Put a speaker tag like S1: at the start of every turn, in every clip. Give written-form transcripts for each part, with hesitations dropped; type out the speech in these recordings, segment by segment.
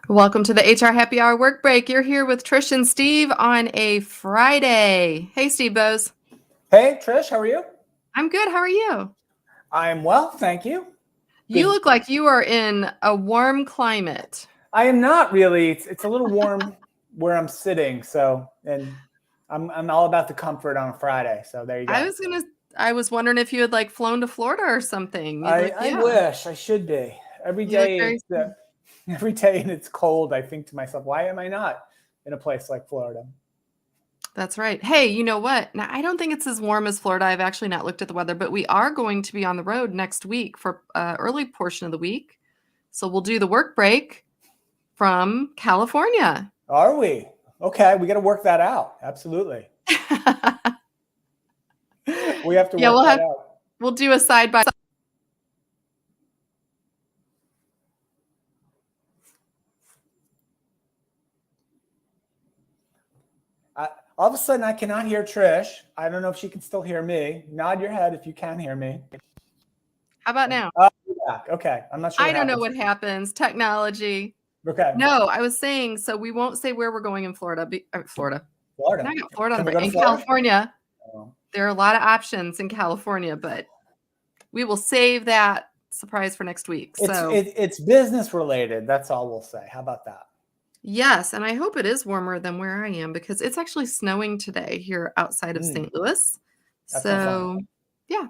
S1: Welcome to the HR Happy Hour Work Break. You're here with Trish and Steve on a Friday. Hey, Steve Bose.
S2: Hey, Trish, how are you?
S1: I'm good. How are you?
S2: I am well, thank you.
S1: You
S2: Good.
S1: look like you are in a warm climate.
S2: I am not really. It's a little warm where I'm sitting, and I'm all about the comfort on a Friday. So there you go.
S1: I was wondering if you had like flown to Florida or something. You look,
S2: I wish I should be. Every
S1: you look
S2: day
S1: very.
S2: it's every day and it's cold. I think to myself, why am I not in a place like Florida?
S1: That's right. Hey, you know what? Now, I don't think it's as warm as Florida. I've actually not looked at the weather, but we are going to be on the road next week for early portion of the week. So we'll do the work break from California.
S2: Are we? Okay, we got to work that out. Absolutely. We have to
S1: Yeah,
S2: work that out.
S1: we'll do a side by side.
S2: All of a sudden, I cannot hear Trish. I don't know if she can still hear me. Nod your head if you can hear me.
S1: How about now?
S2: Yeah. Okay. I'm not sure.
S1: I don't know what happens. Technology.
S2: Okay.
S1: No, I was saying, so we won't say where we're going in Florida. Florida.
S2: Florida.
S1: I got Florida on
S2: Can
S1: the
S2: we go
S1: brain.
S2: to
S1: In
S2: Florida?
S1: California,
S2: Oh.
S1: there are a lot of options in California, but we will save that surprise for next week.
S2: It's business related. That's all we'll say. How about that?
S1: Yes, and I hope it is warmer than where I am because it's actually snowing today here outside of St. Louis. So, yeah,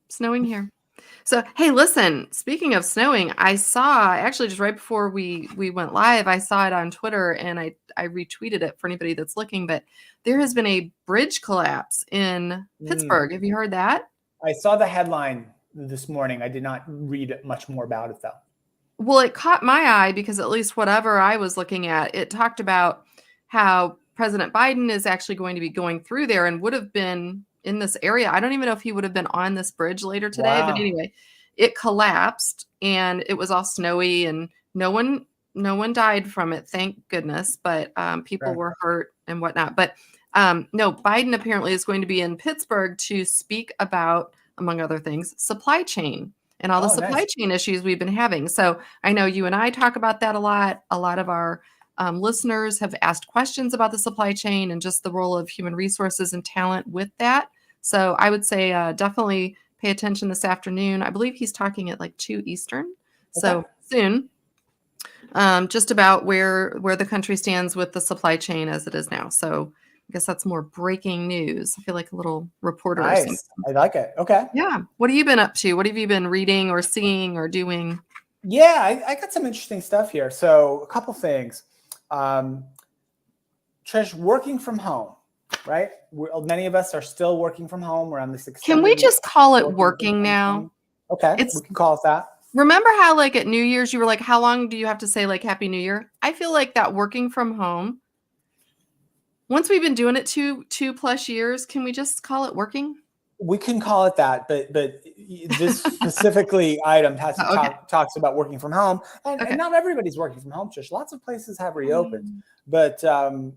S1: snowing here. So, hey, listen, speaking of snowing, I saw actually just right before we went live, I saw it on Twitter and I retweeted it for anybody that's looking, but there has been a bridge collapse in Pittsburgh. Have you heard that?
S2: I saw the headline this morning. I did not read much more about it though.
S1: Well, it caught my eye because at least whatever I was looking at, it talked about how President Biden is actually going to be going through there and would have been in this area. I don't even know if he would have been on this bridge later today, but anyway, it collapsed and it was all snowy and no one died from it, thank goodness, but people were hurt and whatnot. But no, Biden apparently is going to be in Pittsburgh to speak about, among other things, supply chain and all the supply chain issues we've been having. So I know you and I talk about that a lot. A lot of our listeners have asked questions about the supply chain and just the role of human resources and talent with that. So I would say definitely pay attention this afternoon. I believe he's talking at like 2 Eastern. So soon, just about where the country stands with the supply chain as it is now. So I guess that's more breaking news. I feel like a little reporter.
S2: Nice. I like it. Okay.
S1: Yeah. What have you been up to? What have you been reading or seeing or doing?
S2: Yeah, I got some interesting stuff here. So a couple things. Trish, working from home, right? Many of us are still working from home. We're on this extended.
S1: Can we just call it working now?
S2: Okay, we can call it that.
S1: Remember how like at New Year's you were like, how long do you have to say like Happy New Year? I feel like that working from home, once we've been doing it two plus years, can we just call it working?
S2: We can call it that, but this specifically item talks about working from home, and not everybody's working from home. Trish, lots of places have reopened, but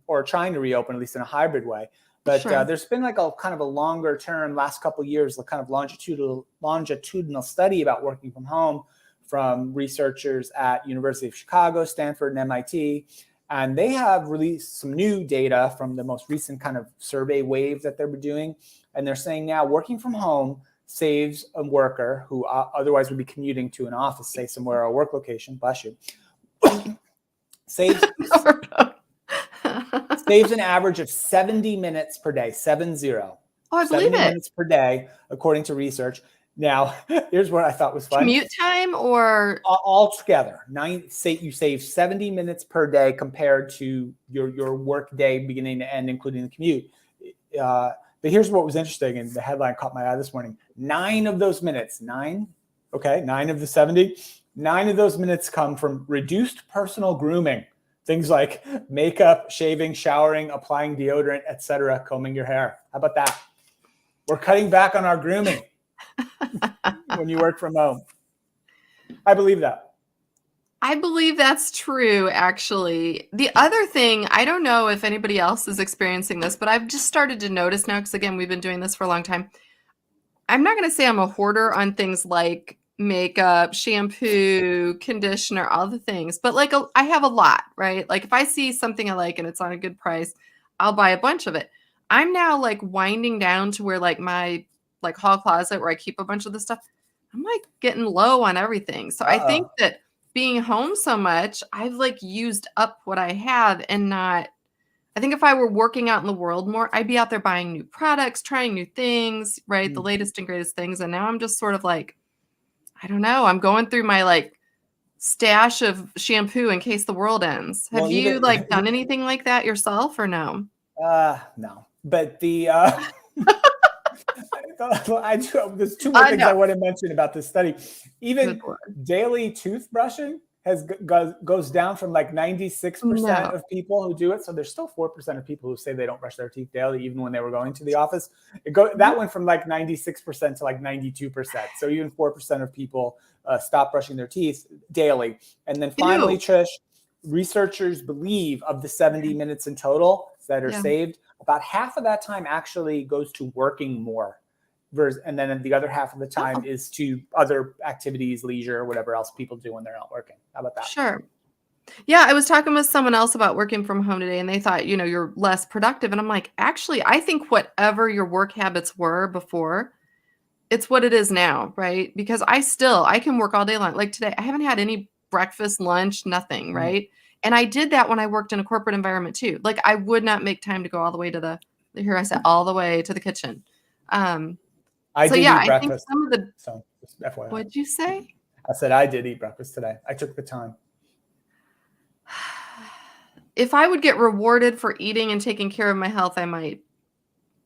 S2: or trying to reopen at least in a hybrid way. But there's been like a kind of a longer term, last couple of years, kind of longitudinal study about working from home from researchers at University of Chicago, Stanford, and MIT. And they have released some new data from the most recent kind of survey wave that they were doing. And they're saying now working from home saves a worker who otherwise would be commuting to an office, say somewhere or a work location, bless you, saves an average of 70 minutes per day, 70.
S1: Oh, I believe
S2: 70 minutes per day, according to research. Now, here's what I thought was fun.
S1: Commute time or?
S2: All together. You save 70 minutes per day compared to your work day beginning to end, including the commute. But here's what was interesting, and the headline caught my eye this morning. 9 of those minutes, 9 of the 70, 9 of those minutes come from reduced personal grooming. Things like makeup, shaving, showering, applying deodorant, etc., combing your hair. How about that? We're cutting back on our grooming when you work from home. I believe that.
S1: I believe that's true, actually. The other thing, I don't know if anybody else is experiencing this, but I've just started to notice now, because again, we've been doing this for a long time. I'm not going to say I'm a hoarder on things like makeup, shampoo, conditioner, all the things. But like I have a lot, right? Like if I see something I like and it's on a good price, I'll buy a bunch of it. I'm now like winding down to where like my like hall closet where I keep a bunch of the stuff. I'm like getting low on everything. So I think
S2: Uh-oh.
S1: that being home so much, I've like used up what I have and not I think if I were working out in the world more, I'd be out there buying new products, trying new things, right? The latest and greatest things. And now I'm just sort of like, I don't know. I'm going through my like stash of shampoo in case the world ends. Have
S2: Well,
S1: you
S2: even
S1: like done anything like that yourself or no?
S2: no. But there's two more things
S1: No.
S2: I want to mention about this study.
S1: Good
S2: Even
S1: Lord.
S2: daily toothbrushing goes down from like 96%
S1: No.
S2: of people who do it. So there's still 4% of people who say they don't brush their teeth daily, even when they were going to the office. That went from like 96% to like 92%. So even 4% of people stop brushing their teeth daily. And then finally,
S1: Ew.
S2: Trish, researchers believe of the 70 minutes in total that are
S1: Yeah.
S2: saved, about half of that time actually goes to working more. And then the other half of the time is to other activities, leisure, whatever else people do when they're not working. How about that?
S1: Sure. Yeah, I was talking with someone else about working from home today, and they thought, you're less productive. And I'm like, actually, I think whatever your work habits were before, it's what it is now, right? Because I can work all day long. Like today, I haven't had any breakfast, lunch, nothing, right? And I did that when I worked in a corporate environment too. Like I would not make time to go all the way to here I said all the way to the kitchen.
S2: I
S1: So
S2: did
S1: yeah,
S2: eat
S1: I think
S2: breakfast.
S1: some of the
S2: So just FYI.
S1: what'd you say?
S2: I said I did eat breakfast today. I took the time.
S1: If I would get rewarded for eating and taking care of my health, I might.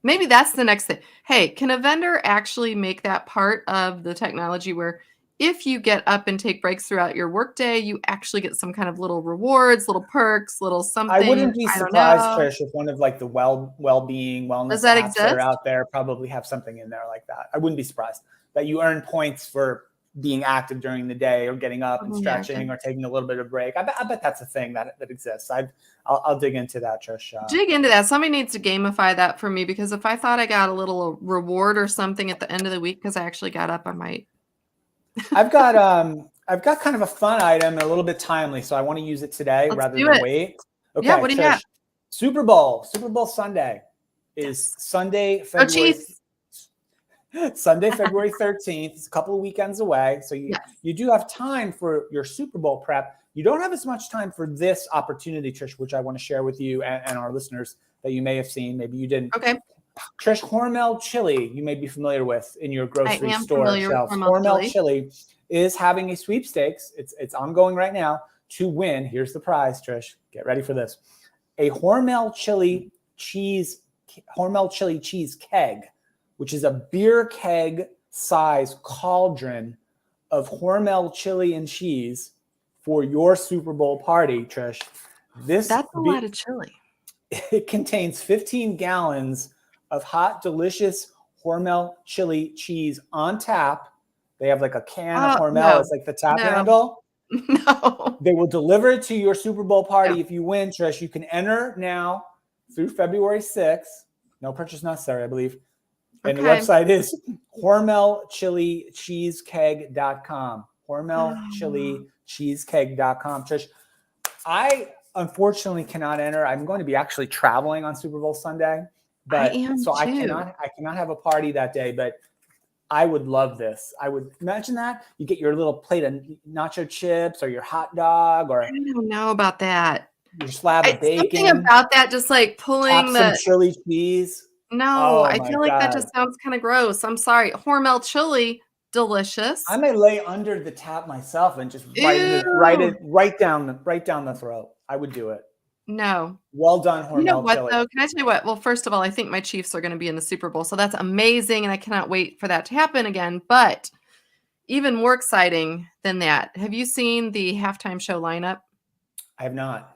S1: Maybe that's the next thing. Hey, can a vendor actually make that part of the technology where if you get up and take breaks throughout your workday, you actually get some kind of little rewards, little perks, little
S2: I
S1: something?
S2: wouldn't be
S1: I don't
S2: surprised,
S1: know.
S2: Trish, if one of like the well-being
S1: Does
S2: wellness
S1: that
S2: apps that are
S1: exist?
S2: out there probably have something in there like that. I wouldn't be surprised that you earn points for being active during the day or getting up and stretching or taking a little bit of break. I bet that's a thing that exists. I'll dig into that, Trish.
S1: Dig into that. Somebody needs to gamify that for me because if I thought I got a little reward or something at the end of the week because I actually got up, I might.
S2: I've got kind of a fun item and a little bit timely, so I want to use it today
S1: Let's
S2: rather
S1: do
S2: than
S1: it.
S2: wait. Okay,
S1: Yeah, what do you got?
S2: Trish. Super Bowl Sunday is
S1: Yes.
S2: Sunday,
S1: Go
S2: February
S1: Chiefs.
S2: Sunday, February 13th. It's a couple of weekends away. So
S1: Yes.
S2: you do have time for your Super Bowl prep. You don't have as much time for this opportunity, Trish, which I want to share with you and our listeners that you may have seen. Maybe you didn't.
S1: Okay.
S2: Trish, Hormel chili, you may be familiar with in your
S1: I
S2: grocery
S1: am
S2: store
S1: familiar with
S2: shelves.
S1: Hormel
S2: Hormel
S1: chili.
S2: chili is having a sweepstakes. It's ongoing right now to win. Here's the prize, Trish. Get ready for this. A Hormel chili cheese keg, which is a beer keg size cauldron of Hormel chili and cheese for your Super Bowl party, Trish.
S1: That's a lot of chili.
S2: It contains 15 gallons of hot, delicious Hormel chili cheese on tap. They have like a can of Hormel.
S1: No.
S2: It's like the tap
S1: No.
S2: handle.
S1: No.
S2: They will deliver it to your Super Bowl party.
S1: No.
S2: If you win, Trish, you can enter now through February 6th. No purchase necessary, I believe. And the website is HormelChiliCheesekeg.com. HormelChiliCheesekeg.com. Trish, I unfortunately cannot enter. I'm going to be actually traveling on Super Bowl Sunday,
S1: I
S2: but
S1: am
S2: so
S1: too.
S2: I cannot have a party that day, but I would love this. I would imagine that you get your little plate of nacho chips or your hot dog or
S1: I don't know about that.
S2: your slab of
S1: Something
S2: bacon,
S1: about that just like
S2: tap
S1: pulling
S2: some
S1: the
S2: chili cheese.
S1: no,
S2: Oh
S1: I
S2: my
S1: feel like that
S2: God.
S1: just sounds kind of gross. I'm sorry. Hormel chili, delicious.
S2: I may lay under the tap myself and just
S1: Ew.
S2: right down the throat. I would do it.
S1: No.
S2: Well done,
S1: You know
S2: Hormel
S1: what
S2: chili.
S1: though? Can I tell you what? Well, first of all, I think my Chiefs are going to be in the Super Bowl, so that's amazing, and I cannot wait for that to happen again. But even more exciting than that, have you seen the halftime show lineup?
S2: I have not.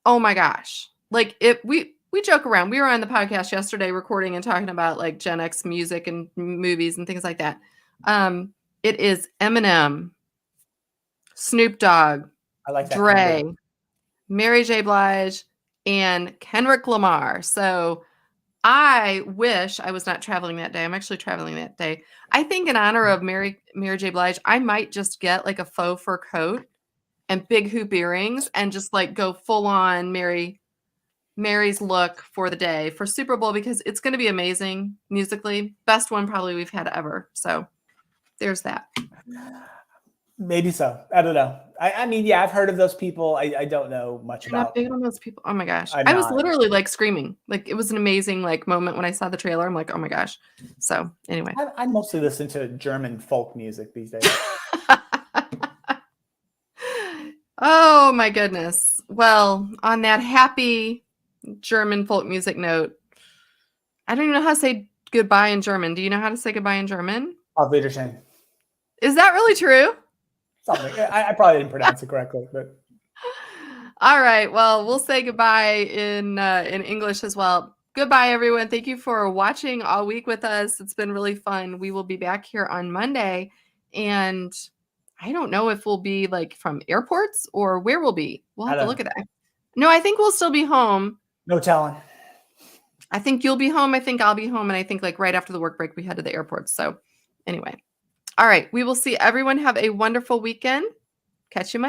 S1: Oh my gosh. Like we joke around. We were on the podcast yesterday recording and talking about like Gen X music and movies and things like that. It is Eminem, Snoop Dogg,
S2: I like that
S1: Dre,
S2: combo.
S1: Mary J. Blige, and Kendrick Lamar. So I wish I was not traveling that day. I'm actually traveling that day. I think in honor of Mary J. Blige, I might just get like a faux fur coat and big hoop earrings and just like go full on Mary's look for the day for Super Bowl because it's going to be amazing musically. Best one probably we've had ever. So there's that.
S2: Maybe so. I don't know. I mean, yeah, I've heard of those people. I don't know much
S1: You're not
S2: about.
S1: big on those people. Oh my gosh.
S2: I'm
S1: I was
S2: not.
S1: literally like screaming. Like it was an amazing like moment when I saw the trailer. I'm like, oh my gosh. So anyway.
S2: I mostly listen to German folk music these days.
S1: Oh my goodness. Well, on that happy German folk music note, I don't even know how to say goodbye in German. Do you know how to say goodbye in German?
S2: Auf Wiedersehen.
S1: Is that really true?
S2: Something. I probably didn't pronounce it correctly, but
S1: all right. Well, we'll say goodbye in English as well. Goodbye, everyone. Thank you for watching all week with us. It's been really fun. We will be back here on Monday, and I don't know if we'll be like from airports or where we'll be. We'll have to look at that. No, I think we'll still be home.
S2: No telling.
S1: I think you'll be home. I think I'll be home. And I think like right after the work break, we head to the airport. So anyway. All right. We will see everyone. Have a wonderful weekend. Catch you Monday.